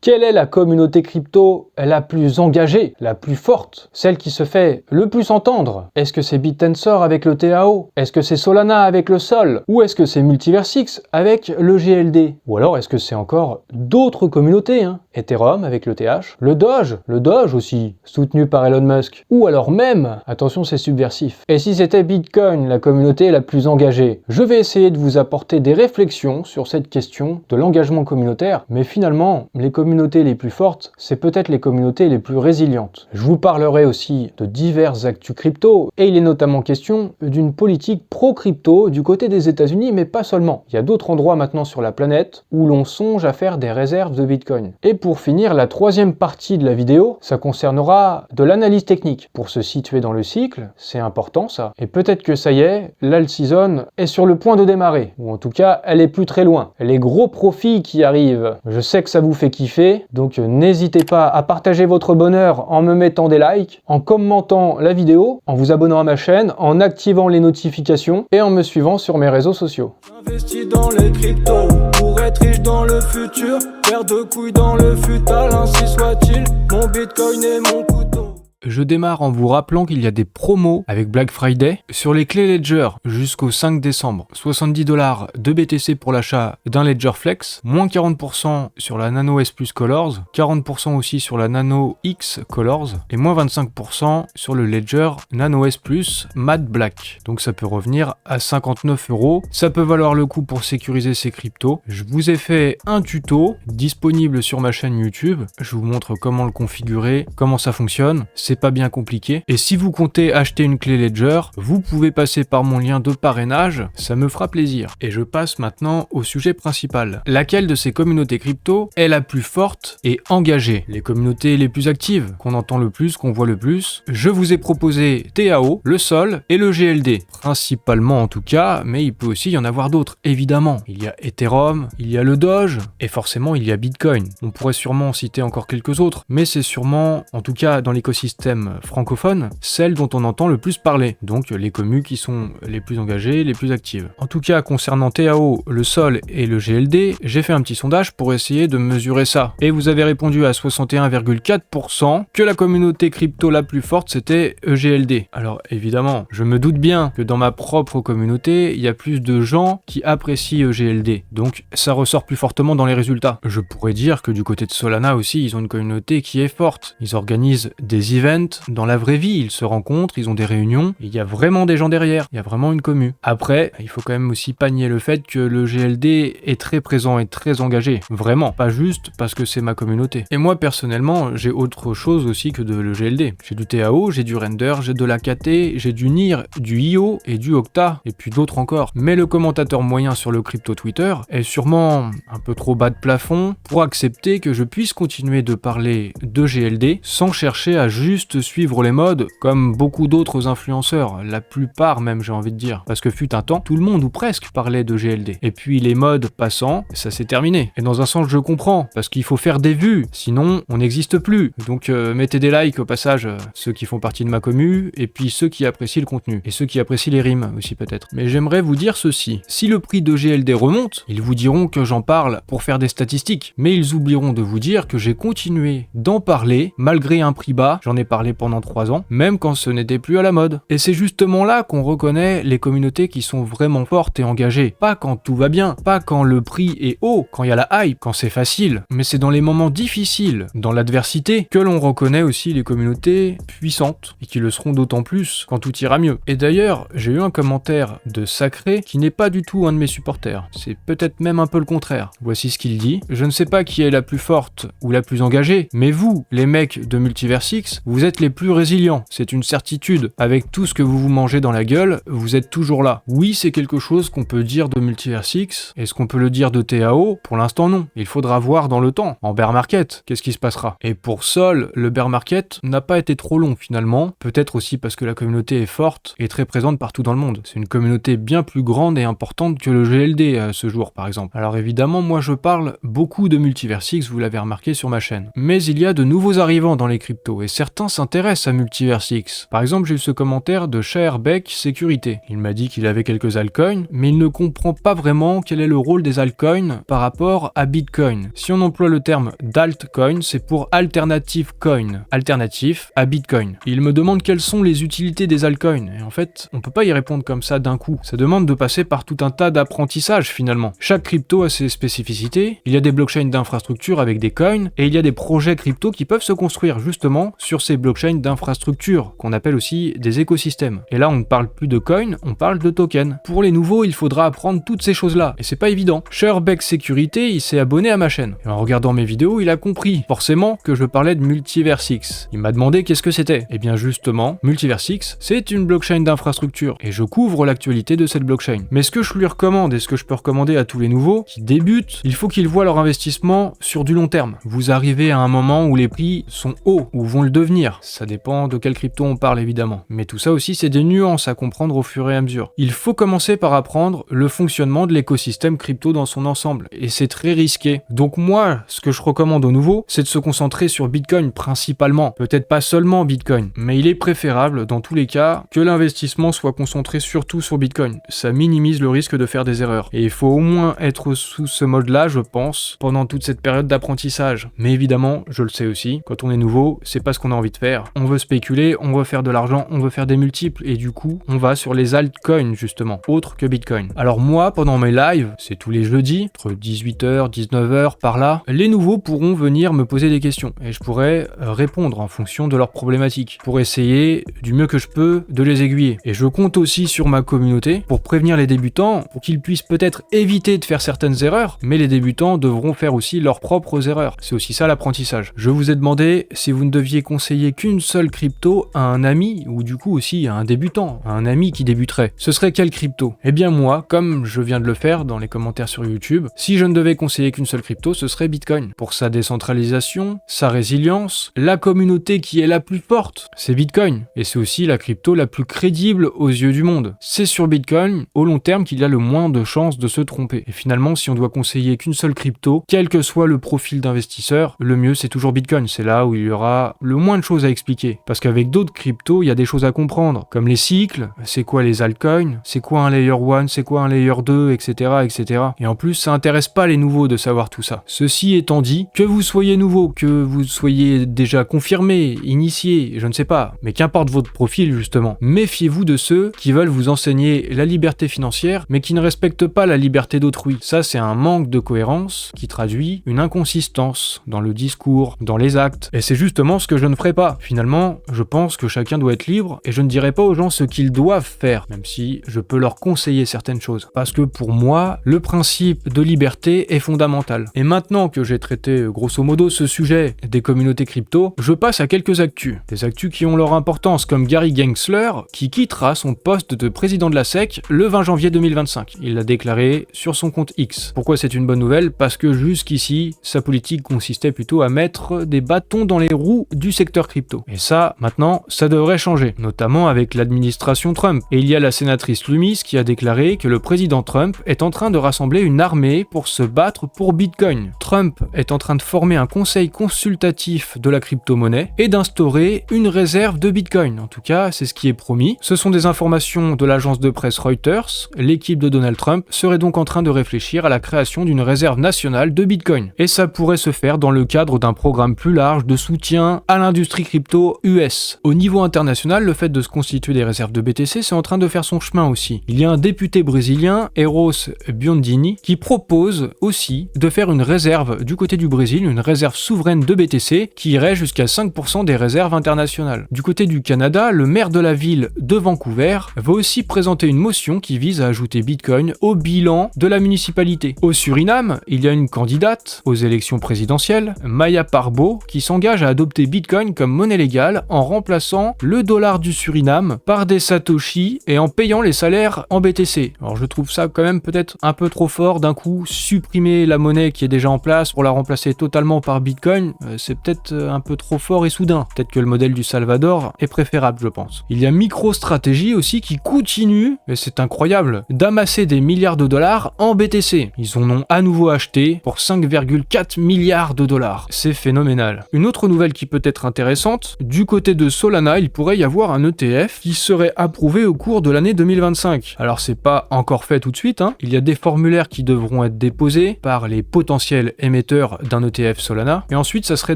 Quelle est la communauté crypto la plus engagée, la plus forte, celle qui se fait le plus entendre? Est-ce que c'est BitTensor avec le TAO? Est-ce que c'est Solana avec le Sol? Ou est-ce que c'est Multiversix avec le GLD? Ou alors est-ce que c'est encore d'autres communautés, Ethereum avec le TH, le Doge aussi, soutenu par Elon Musk. Ou alors même, attention c'est subversif, et si c'était Bitcoin la communauté la plus engagée? Je vais essayer de vous apporter des réflexions sur cette question de l'engagement communautaire, mais finalement, les communautés les plus fortes, c'est peut-être les communautés les plus résilientes. Je vous parlerai aussi de diverses actus crypto, et il est notamment question d'une politique pro-crypto du côté des États-Unis, mais pas seulement. Il y a d'autres endroits maintenant sur la planète où l'on songe à faire des réserves de Bitcoin. Et pour finir, la troisième partie de la vidéo, ça concernera de l'analyse technique. Pour se situer dans le cycle, c'est important ça. Et peut-être que ça y est, l'alt season est sur le point de démarrer, ou en tout cas, elle est plus très loin. Les gros profits qui arrivent, je sais que ça vous fait kiffer, donc n'hésitez pas à partager votre bonheur en me mettant des likes, en commentant la vidéo, en vous abonnant à ma chaîne, en activant les notifications et en me suivant sur mes réseaux sociaux. J'investis dans les cryptos pour être riche dans le futur, paire de couilles dans le futal, ainsi soit-il, mon bitcoin est mon couteau. Je démarre en vous rappelant qu'il y a des promos avec Black Friday sur les clés Ledger jusqu'au 5 décembre. 70$ de BTC pour l'achat d'un Ledger Flex, moins 40% sur la Nano S Plus Colors, 40% aussi sur la Nano X Colors et moins 25% sur le Ledger Nano S Plus Matte Black. Donc ça peut revenir à 59€. Ça peut valoir le coup pour sécuriser ses cryptos. Je vous ai fait un tuto disponible sur ma chaîne YouTube. Je vous montre comment le configurer, comment ça fonctionne. C'est pas bien compliqué. Et si vous comptez acheter une clé Ledger, vous pouvez passer par mon lien de parrainage, ça me fera plaisir. Et je passe maintenant au sujet principal. Laquelle de ces communautés crypto est la plus forte et engagée? Les communautés les plus actives, qu'on entend le plus, qu'on voit le plus. Je vous ai proposé TAO, le Sol et le GLD. Principalement en tout cas, mais il peut aussi y en avoir d'autres, évidemment. Il y a Ethereum, il y a le Doge, et forcément il y a Bitcoin. On pourrait sûrement en citer encore quelques autres, mais c'est sûrement, en tout cas dans l'écosystème francophone, celle dont on entend le plus parler, donc les communes qui sont les plus engagées, les plus actives. En tout cas, concernant TAO, le Sol et le GLD, j'ai fait un petit sondage pour essayer de mesurer ça. Et vous avez répondu à 61,4% que la communauté crypto la plus forte c'était EGLD. Alors évidemment, je me doute bien que dans ma propre communauté, il y a plus de gens qui apprécient EGLD, donc ça ressort plus fortement dans les résultats. Je pourrais dire que du côté de Solana aussi, ils ont une communauté qui est forte. Ils organisent des events dans la vraie vie, ils se rencontrent, ils ont des réunions, il y a vraiment des gens derrière, il y a vraiment une commu. Après, il faut quand même aussi pas nier le fait que le GLD est très présent et très engagé. Vraiment, pas juste parce que c'est ma communauté. Et moi personnellement, j'ai autre chose aussi que de le GLD. J'ai du TAO, j'ai du Render, j'ai de l'AKT, j'ai du NIR, du IO et du Octa, et puis d'autres encore. Mais le commentateur moyen sur le crypto Twitter est sûrement un peu trop bas de plafond pour accepter que je puisse continuer de parler de GLD sans chercher à juste suivre les modes comme beaucoup d'autres influenceurs, la plupart même j'ai envie de dire, parce que fut un temps, tout le monde ou presque parlait de GLD. Et puis les modes passant, ça s'est terminé. Et dans un sens je comprends, parce qu'il faut faire des vues, sinon on n'existe plus. Donc mettez des likes au passage, ceux qui font partie de ma commu, et puis ceux qui apprécient le contenu, et ceux qui apprécient les rimes aussi peut-être. Mais j'aimerais vous dire ceci, si le prix de GLD remonte, ils vous diront que j'en parle pour faire des statistiques, mais ils oublieront de vous dire que j'ai continué d'en parler, malgré un prix bas, j'en ai parlé pendant 3 ans, même quand ce n'était plus à la mode. Et c'est justement là qu'on reconnaît les communautés qui sont vraiment fortes et engagées. Pas quand tout va bien, pas quand le prix est haut, quand il y a la hype, quand c'est facile, mais c'est dans les moments difficiles, dans l'adversité, que l'on reconnaît aussi les communautés puissantes, et qui le seront d'autant plus quand tout ira mieux. Et d'ailleurs, j'ai eu un commentaire de Sacré qui n'est pas du tout un de mes supporters. C'est peut-être même un peu le contraire. Voici ce qu'il dit. Je ne sais pas qui est la plus forte ou la plus engagée, mais vous, les mecs de Multiversix, vous êtes les plus résilients, c'est une certitude. Avec tout ce que vous vous mangez dans la gueule, vous êtes toujours là. Oui, c'est quelque chose qu'on peut dire de Multiversix. Est-ce qu'on peut le dire de TAO? Pour l'instant, non. Il faudra voir dans le temps. En bear market, qu'est-ce qui se passera? Et pour Sol, le bear market n'a pas été trop long finalement. Peut-être aussi parce que la communauté est forte et très présente partout dans le monde. C'est une communauté bien plus grande et importante que le GLD à ce jour, par exemple. Alors évidemment, moi je parle beaucoup de Multiversix, vous l'avez remarqué sur ma chaîne. Mais il y a de nouveaux arrivants dans les cryptos et certains s'intéressent à Multiversix. Par exemple, j'ai eu ce commentaire de Sharebeck Sécurité. Il m'a dit qu'il avait quelques altcoins, mais il ne comprend pas vraiment quel est le rôle des altcoins par rapport à Bitcoin. Si on emploie le terme d'altcoin, c'est pour alternative coin, alternatif à Bitcoin. Il me demande quelles sont les utilités des altcoins, et en fait, on peut pas y répondre comme ça d'un coup. Ça demande de passer par tout un tas d'apprentissages finalement. Chaque crypto a ses spécificités, il y a des blockchains d'infrastructure avec des coins, et il y a des projets crypto qui peuvent se construire justement sur ces blockchains d'infrastructure, qu'on appelle aussi des écosystèmes. Et là, on ne parle plus de coins, on parle de tokens. Pour les nouveaux, il faudra apprendre toutes ces choses-là, et c'est pas évident. Sharebeck Sécurité, il s'est abonné à ma chaîne. Et en regardant mes vidéos, il a compris, forcément, que je parlais de Multiversix. Il m'a demandé qu'est-ce que c'était. Et bien justement, Multiversix, c'est une blockchain d'infrastructure, et je couvre l'actualité de cette blockchain. Mais ce que je lui recommande, et ce que je peux recommander à tous les nouveaux qui débutent, il faut qu'ils voient leur investissement sur du long terme. Vous arrivez à un moment où les prix sont hauts, ou vont le devenir. Ça dépend de quelle crypto on parle évidemment. Mais tout ça aussi, c'est des nuances à comprendre au fur et à mesure. Il faut commencer par apprendre le fonctionnement de l'écosystème crypto dans son ensemble, et c'est très risqué. Donc moi, ce que je recommande aux nouveaux, c'est de se concentrer sur Bitcoin principalement. Peut-être pas seulement Bitcoin, mais il est préférable, dans tous les cas, que l'investissement soit concentré surtout sur Bitcoin. Ça minimise le risque de faire des erreurs. Et il faut au moins être sous ce mode-là, je pense, pendant toute cette période d'apprentissage. Mais évidemment, je le sais aussi, quand on est nouveau, c'est pas ce qu'on a envie de faire. On veut spéculer, on veut faire de l'argent, on veut faire des multiples, et du coup, on va sur les altcoins, justement, autres que Bitcoin. Alors moi, pendant mes lives, c'est tous les jeudis, entre 18h, 19h, par là, les nouveaux pourront venir me poser des questions, et je pourrai répondre en fonction de leurs problématiques, pour essayer, du mieux que je peux, de les aiguiller. Et je compte aussi sur ma communauté, pour prévenir les débutants, pour qu'ils puissent peut-être éviter de faire certaines erreurs, mais les débutants devront faire aussi leurs propres erreurs. C'est aussi ça l'apprentissage. Je vous ai demandé si vous ne deviez conseiller qu'une seule crypto à un ami, ou du coup aussi à un débutant, à un ami qui débuterait. Ce serait quelle crypto? Eh bien moi, comme je viens de le faire dans les commentaires sur YouTube, si je ne devais conseiller qu'une seule crypto, ce serait Bitcoin. Pour sa décentralisation, sa résilience, la communauté qui est la plus forte, c'est Bitcoin. Et c'est aussi la crypto la plus crédible aux yeux du monde. C'est sur Bitcoin, au long terme, qu'il y a le moins de chances de se tromper. Et finalement, si on doit conseiller qu'une seule crypto, quel que soit le profil d'investisseur, le mieux c'est toujours Bitcoin. C'est là où il y aura le moins de choses à expliquer. Parce qu'avec d'autres cryptos, il y a des choses à comprendre, comme les cycles, c'est quoi les altcoins, c'est quoi un layer 1, c'est quoi un layer 2, etc., etc. Et en plus, ça intéresse pas les nouveaux de savoir tout ça. Ceci étant dit, que vous soyez nouveau, que vous soyez déjà confirmé, initié, je ne sais pas, mais qu'importe votre profil justement, méfiez-vous de ceux qui veulent vous enseigner la liberté financière, mais qui ne respectent pas la liberté d'autrui. Ça, c'est un manque de cohérence qui traduit une inconsistance dans le discours, dans les actes. Et c'est justement ce que je ne ferai pas. Finalement, je pense que chacun doit être libre, et je ne dirai pas aux gens ce qu'ils doivent faire, même si je peux leur conseiller certaines choses. Parce que pour moi, le principe de liberté est fondamental. Et maintenant que j'ai traité grosso modo ce sujet des communautés crypto, je passe à quelques actus. Des actus qui ont leur importance, comme Gary Gensler, qui quittera son poste de président de la SEC le 20 janvier 2025. Il l'a déclaré sur son compte X. Pourquoi c'est une bonne nouvelle? Parce que jusqu'ici, sa politique consistait plutôt à mettre des bâtons dans les roues du secteur crypto. Et ça, maintenant, ça devrait changer, notamment avec l'administration Trump. Et il y a la sénatrice Loomis qui a déclaré que le président Trump est en train de rassembler une armée pour se battre pour Bitcoin. Trump est en train de former un conseil consultatif de la crypto-monnaie et d'instaurer une réserve de Bitcoin. En tout cas, c'est ce qui est promis. Ce sont des informations de l'agence de presse Reuters. L'équipe de Donald Trump serait donc en train de réfléchir à la création d'une réserve nationale de Bitcoin. Et ça pourrait se faire dans le cadre d'un programme plus large de soutien à l'industrie crypto US. Au niveau international, le fait de se constituer des réserves de BTC, c'est en train de faire son chemin aussi. Il y a un député brésilien, Eros Biondini, qui propose aussi de faire une réserve du côté du Brésil, une réserve souveraine de BTC qui irait jusqu'à 5% des réserves internationales. Du côté du Canada, le maire de la ville de Vancouver va aussi présenter une motion qui vise à ajouter Bitcoin au bilan de la municipalité. Au Suriname, il y a une candidate aux élections présidentielles, Maya Parbo, qui s'engage à adopter Bitcoin comme monnaie légale en remplaçant le dollar du Suriname par des satoshi et en payant les salaires en BTC. Alors je trouve ça quand même peut-être un peu trop fort d'un coup, supprimer la monnaie qui est déjà en place pour la remplacer totalement par Bitcoin, c'est peut-être un peu trop fort et soudain. Peut-être que le modèle du Salvador est préférable, je pense. Il y a MicroStrategy aussi qui continue, et c'est incroyable, d'amasser des milliards de dollars en BTC. Ils en ont à nouveau acheté pour 5,4 milliards de dollars. C'est phénoménal. Une autre nouvelle qui peut être intéressante intéressante. Du côté de Solana, il pourrait y avoir un ETF qui serait approuvé au cours de l'année 2025. Alors c'est pas encore fait tout de suite, hein. Il y a des formulaires qui devront être déposés par les potentiels émetteurs d'un ETF Solana, et ensuite ça serait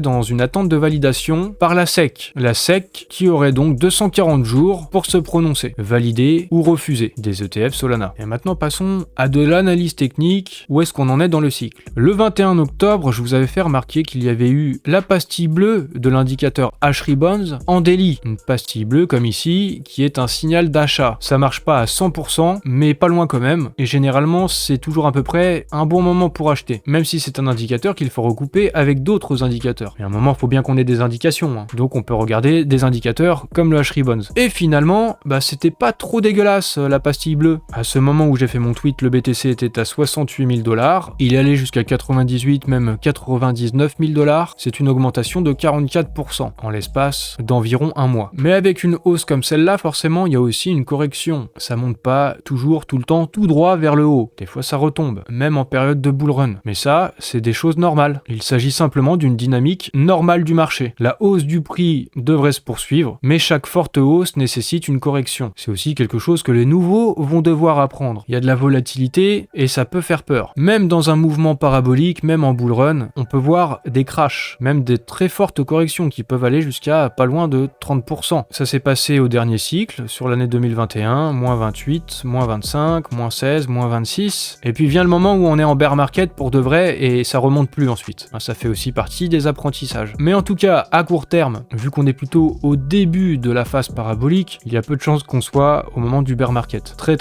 dans une attente de validation par la SEC. La SEC qui aurait donc 240 jours pour se prononcer, valider ou refuser des ETF Solana. Et maintenant passons à de l'analyse technique, où est-ce qu'on en est dans le cycle. Le 21 octobre, je vous avais fait remarquer qu'il y avait eu la pastille bleue de l'indicateur H-Ribbons en daily. Une pastille bleue comme ici, qui est un signal d'achat. Ça marche pas à 100%, mais pas loin quand même, et généralement c'est toujours à peu près un bon moment pour acheter, même si c'est un indicateur qu'il faut recouper avec d'autres indicateurs. Et à un moment, il faut bien qu'on ait des indications, hein. Donc on peut regarder des indicateurs comme le H-Ribbons. Et finalement, c'était pas trop dégueulasse la pastille bleue. À ce moment où j'ai fait mon tweet, le BTC était à 68 000 $, il allait jusqu'à 98, même 99 000 $. C'est une augmentation de 44% en l'espace d'environ un mois. Mais avec une hausse comme celle-là, forcément, il y a aussi une correction. Ça monte pas toujours, tout le temps, tout droit vers le haut. Des fois, ça retombe, même en période de bull run. Mais ça, c'est des choses normales. Il s'agit simplement d'une dynamique normale du marché. La hausse du prix devrait se poursuivre, mais chaque forte hausse nécessite une correction. C'est aussi quelque chose que les nouveaux vont devoir apprendre. Il y a de la volatilité et ça peut faire peur. Même dans un mouvement parabolique, même en bull run, on peut voir des crashs, même des très fortes corrections qui peuvent aller jusqu'à pas loin de 30%. Ça s'est passé au dernier cycle, sur l'année 2021, moins 28, moins 25, moins 16, moins 26. Et puis vient le moment où on est en bear market pour de vrai et ça remonte plus ensuite. Ça fait aussi partie des apprentissages. Mais en tout cas, à court terme, vu qu'on est plutôt au début de la phase parabolique, il y a peu de chances qu'on soit au moment du bear market. Très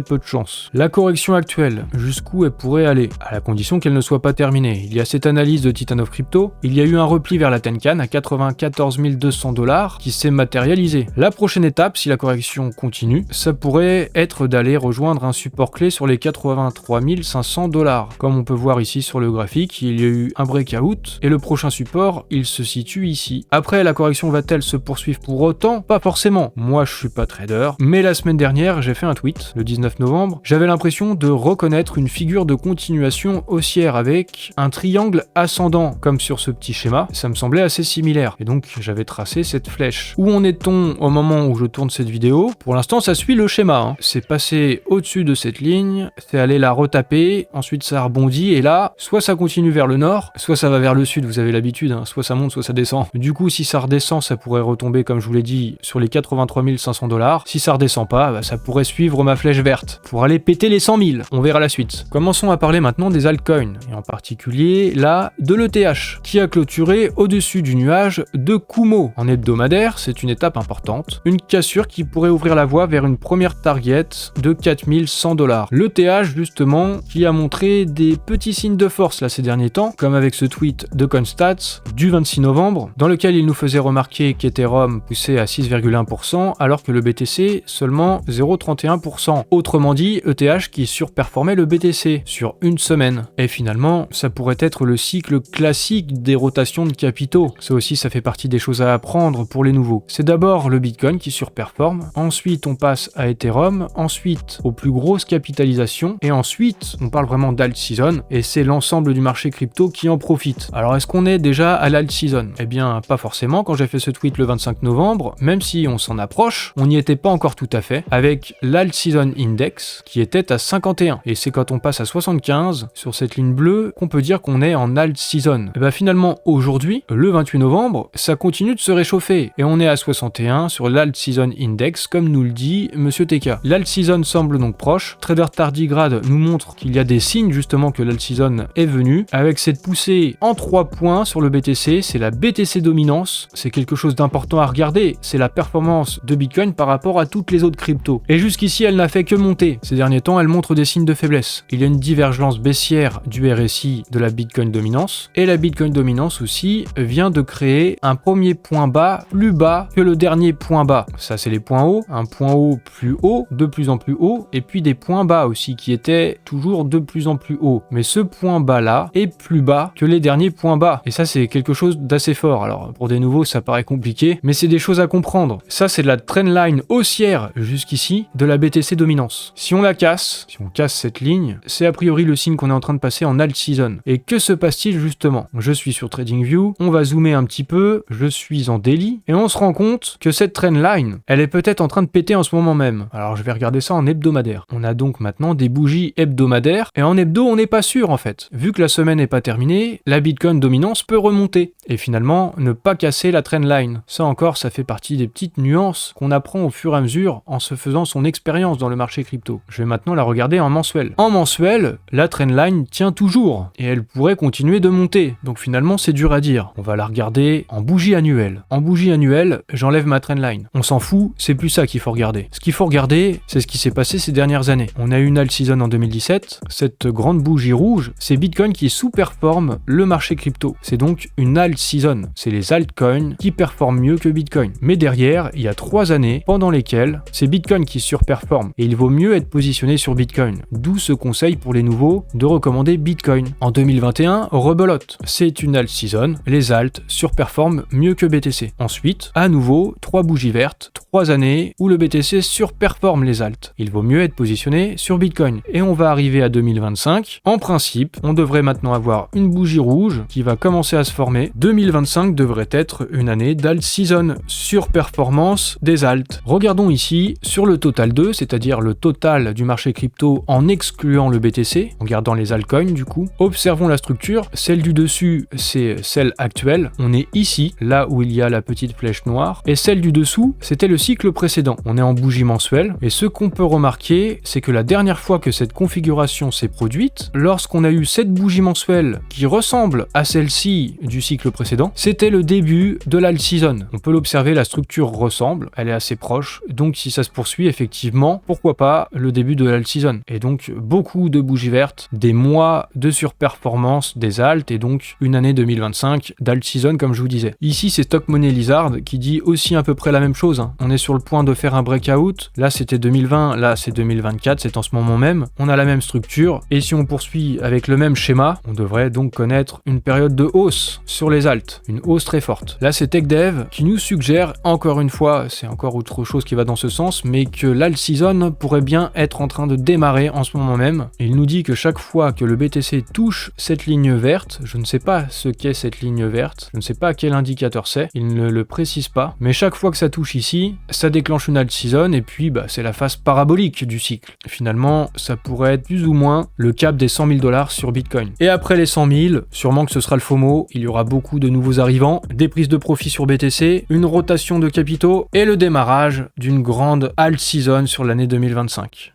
peu de chances. La correction actuelle, jusqu'où elle pourrait aller, à la condition qu'elle ne soit pas terminée. Il y a cette analyse de Titan of Crypto, il y a eu un repli vers la Tenkan à 94 200 $ qui s'est matérialisé. La prochaine étape, si la correction continue, ça pourrait être d'aller rejoindre un support clé sur les 83 500 $. Comme on peut voir ici sur le graphique, il y a eu un breakout et le prochain support, il se situe ici. Après, la correction va-t-elle se poursuivre pour autant? Pas forcément. Moi, je suis pas trader, mais la semaine dernière, j'ai fait un tweet, le 19 novembre, j'avais l'impression de reconnaître une figure de continuation haussière avec un triangle ascendant, comme sur ce petit schéma. Ça me semblait assez similaire, et donc j'avais tracé cette flèche. Où en est-on au moment où je tourne cette vidéo? Pour l'instant, ça suit le schéma, hein. C'est passé au-dessus de cette ligne, c'est allé la retaper, ensuite ça a rebondi, et là, soit ça continue vers le nord, soit ça va vers le sud, vous avez l'habitude, hein. Soit ça monte, soit ça descend. Du coup, si ça redescend, ça pourrait retomber, comme je vous l'ai dit, sur les 83 500 $. Si ça redescend pas, ça pourrait suivre ma flèche verte, pour aller péter les 100 000. On verra la suite. Commençons à parler maintenant des altcoins, et en particulier, là, de l'ETH, qui a clôturé au-dessus du nuage de Kumo. En hebdomadaire, c'est une étape importante, une cassure qui pourrait ouvrir la voie vers une première target de 4100 $. L'ETH, justement, qui a montré des petits signes de force là ces derniers temps, comme avec ce tweet de CoinStats du 26 novembre, dans lequel il nous faisait remarquer qu'Ethereum poussait à 6,1%, alors que le BTC seulement 0,31%. Autrement dit, ETH qui surperformait le BTC sur une semaine. Et finalement, ça pourrait être le cycle classique des rotations de capitaux. Ça aussi, ça fait partie des choses à apprendre pour les nouveaux. C'est d'abord le Bitcoin qui surperforme, ensuite on passe à Ethereum, ensuite aux plus grosses capitalisations, et ensuite on parle vraiment d'alt season, et c'est l'ensemble du marché crypto qui en profite. Alors est-ce qu'on est déjà à l'alt season? Eh bien pas forcément. Quand j'ai fait ce tweet le 25 novembre, même si on s'en approche, on n'y était pas encore tout à fait, avec l'alt season index qui était à 51, et c'est quand on passe à 75 sur cette ligne bleue qu'on peut dire qu'on est en alt season. Et bien finalement aujourd'hui, le 28 novembre, ça continue de se réchauffer, et on est à 61 sur l'alt season index, comme nous le dit Monsieur TK. L'alt season semble donc proche. Trader Tardigrade nous montre qu'il y a des signes justement que l'alt season est venu, avec cette poussée en 3 points sur le BTC, c'est la BTC dominance, c'est quelque chose d'important à regarder, c'est la performance de Bitcoin par rapport à toutes les autres cryptos. Et jusqu'ici, elle n'a fait que monter. Ces derniers temps, elle montre des signes de faiblesse. Il y a une divergence baissière du RSI de la Bitcoin dominance, et la Bitcoin dominance aussi vient de créer un premier point bas plus bas que le dernier point bas. Ça, c'est les points hauts, un point haut plus haut, de plus en plus haut, et puis des points bas aussi qui étaient toujours de plus en plus hauts. Mais ce point bas là est plus bas que les derniers points bas. Et ça, c'est quelque chose d'assez fort. Alors, pour des nouveaux, ça paraît compliqué, mais c'est des choses à comprendre. Ça, c'est de la trendline haussière jusqu'ici de la BTC dominance. Si on la casse, si on casse cette ligne, c'est a priori le signe qu'on est en train de passer en alt season. Et que se passe-t-il justement? Je suis sur TradingView, on va zoomer un petit petit peu, je suis en daily, et on se rend compte que cette trendline, elle est peut-être en train de péter en ce moment même. Alors je vais regarder ça en hebdomadaire. On a donc maintenant des bougies hebdomadaires, et en hebdo, on n'est pas sûr en fait. Vu que la semaine n'est pas terminée, la Bitcoin dominance peut remonter, et finalement, ne pas casser la trendline. Ça encore, ça fait partie des petites nuances qu'on apprend au fur et à mesure en se faisant son expérience dans le marché crypto. Je vais maintenant la regarder en mensuel. En mensuel, la trendline tient toujours, et elle pourrait continuer de monter. Donc finalement, c'est dur à dire. On va la regarder en bougie annuelle. En bougie annuelle, j'enlève ma trendline. On s'en fout, c'est plus ça qu'il faut regarder. Ce qu'il faut regarder, c'est ce qui s'est passé ces dernières années. On a eu une alt season en 2017. Cette grande bougie rouge, c'est Bitcoin qui sous-performe le marché crypto. C'est donc une alt season. C'est les altcoins qui performent mieux que Bitcoin. Mais derrière, il y a 3 années pendant lesquelles c'est Bitcoin qui surperforme. Et il vaut mieux être positionné sur Bitcoin. D'où ce conseil pour les nouveaux de recommander Bitcoin. En 2021, rebelote. C'est une alt season. Les alts surperforment mieux que BTC. Ensuite, à nouveau, 3 bougies vertes, 3 années où le BTC surperforme les alts. Il vaut mieux être positionné sur Bitcoin. Et on va arriver à 2025. En principe, on devrait maintenant avoir une bougie rouge qui va commencer à se former. 2025 devrait être une année d'alt season, surperformance des alts. Regardons ici sur le total 2, c'est-à-dire le total du marché crypto en excluant le BTC, en gardant les altcoins du coup. Observons la structure, celle du dessus c'est celle actuelle, on est ici, là où il y a la petite flèche noire, et celle du dessous c'était le cycle précédent. On est en bougie mensuelle, et ce qu'on peut remarquer, c'est que la dernière fois que cette configuration s'est produite, lorsqu'on a eu cette bougie mensuelle qui ressemble à celle-ci du cycle précédent, c'était le début de l'alt season. On peut l'observer, la structure ressemble, elle est assez proche, donc si ça se poursuit effectivement, pourquoi pas le début de l'alt season. Et donc beaucoup de bougies vertes, des mois de surperformance des alts, et donc une année 2025 d'alt season comme je vous disais. Ici c'est Stock Money Lizard qui dit aussi à peu près la même chose. On est sur le point de faire un breakout, là c'était 2020, là c'est 2024, c'est en ce moment même. On a la même structure, et si on poursuit avec le même schéma, on devrait donc connaître une période de hausse sur les alts, une hausse très forte. Là c'est TechDev qui nous suggère, encore une fois, c'est encore autre chose qui va dans ce sens, mais que l'alt season pourrait bien être en train de démarrer en ce moment même. Il nous dit que chaque fois que le BTC touche cette ligne verte, je ne sais pas ce qu'est cette ligne verte, je ne sais pas quel indicateur c'est, il ne le précise pas, mais chaque fois que ça touche ici, ça déclenche une alt season, et puis c'est la phase parabolique du cycle. Finalement, ça pourrait être plus ou moins le cap des 100 000 $ sur Bitcoin. Et après les 100 000, sûrement que ce sera le FOMO, il y aura beaucoup de nouveaux arrivants, des prises de profit sur BTC, une rotation de capitaux, et le démarrage d'une grande alt season sur l'année 2025.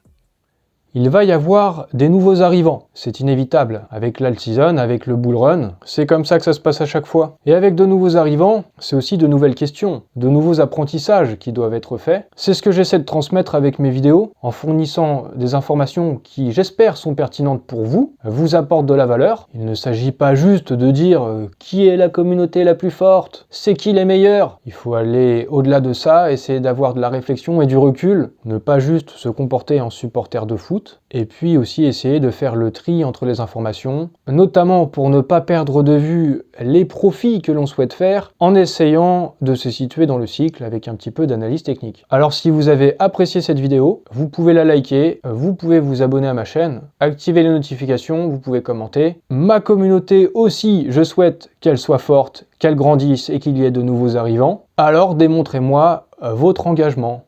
Il va y avoir des nouveaux arrivants, c'est inévitable. Avec l'alt season, avec le bull run, c'est comme ça que ça se passe à chaque fois. Et avec de nouveaux arrivants, c'est aussi de nouvelles questions, de nouveaux apprentissages qui doivent être faits. C'est ce que j'essaie de transmettre avec mes vidéos, en fournissant des informations qui, j'espère, sont pertinentes pour vous, vous apportent de la valeur. Il ne s'agit pas juste de dire qui est la communauté la plus forte, c'est qui les meilleurs. Il faut aller au-delà de ça, essayer d'avoir de la réflexion et du recul, ne pas juste se comporter en supporter de foot. Et puis aussi essayer de faire le tri entre les informations, notamment pour ne pas perdre de vue les profits que l'on souhaite faire, en essayant de se situer dans le cycle avec un petit peu d'analyse technique. Alors si vous avez apprécié cette vidéo, vous pouvez la liker, vous pouvez vous abonner à ma chaîne, activer les notifications, vous pouvez commenter. Ma communauté aussi, je souhaite qu'elle soit forte, qu'elle grandisse et qu'il y ait de nouveaux arrivants. Alors démontrez-moi votre engagement.